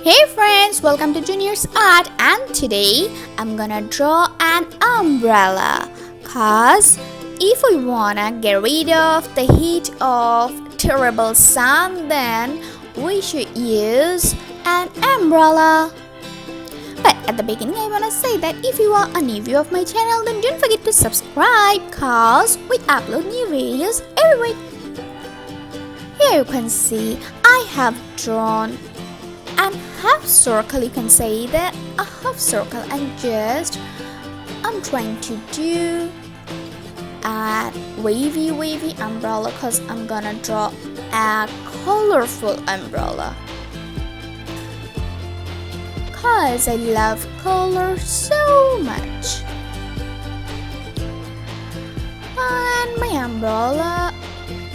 Hey friends, welcome to Junior's Art, and today I'm gonna draw an umbrella. Cause if we wanna get rid of the heat of terrible sun, then we should use an umbrella. But at the beginning I wanna say that if you are a new viewer of my channel, then don't forget to subscribe cause we upload new videos every week. Here you can see I have drawn and half circle. You can say that a half circle, and just I'm trying to do a wavy umbrella because I'm gonna draw a colorful umbrella because I love color so much. And my umbrella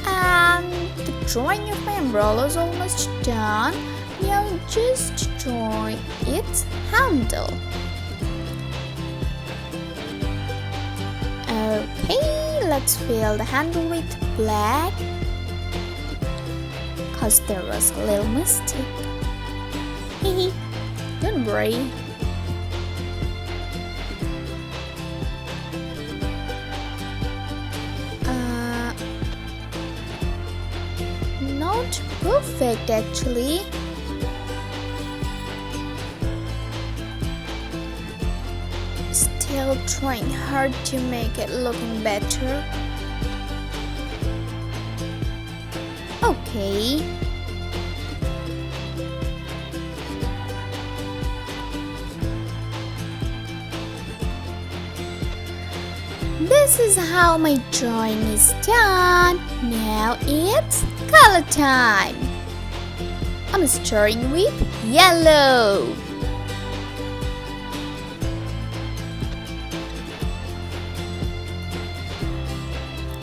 and the drawing of my umbrella is almost done. Now just draw its handle. Okay, let's fill the handle with black cause there was a little mistake. Hehe, don't worry. Not perfect actually. Still trying hard to make it looking better. Okay. This is how my drawing is done. Now it's color time. I'm starting with yellow.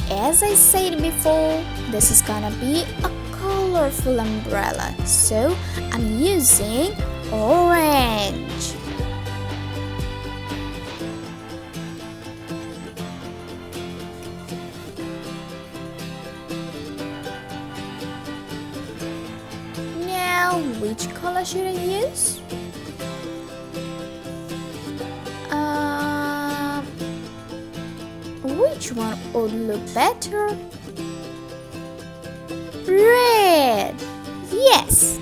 As I said before, this is gonna be a colorful umbrella, so I'm using orange. Now, which color should I use? Which one would look better? Red! Yes!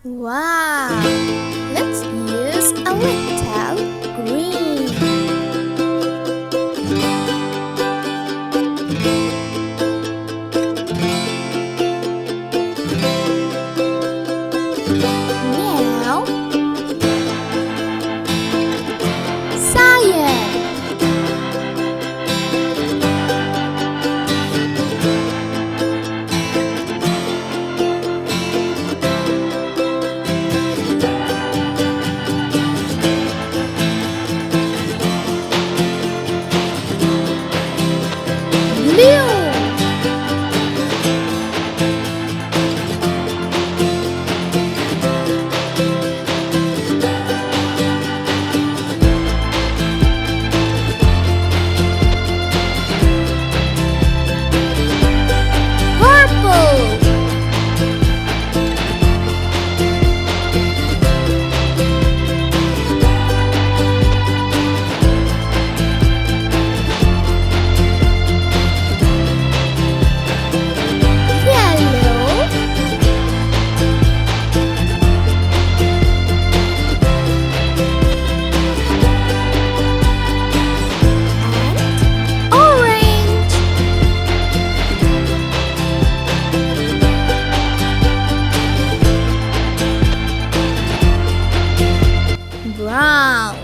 Wow! Let's use a little green. Now, cyan. Brown.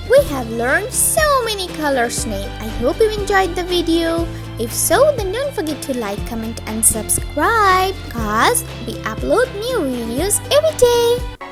We have learned so many colors now. I hope you enjoyed the video. If so, then don't forget to like, comment and subscribe cause we upload new videos every day.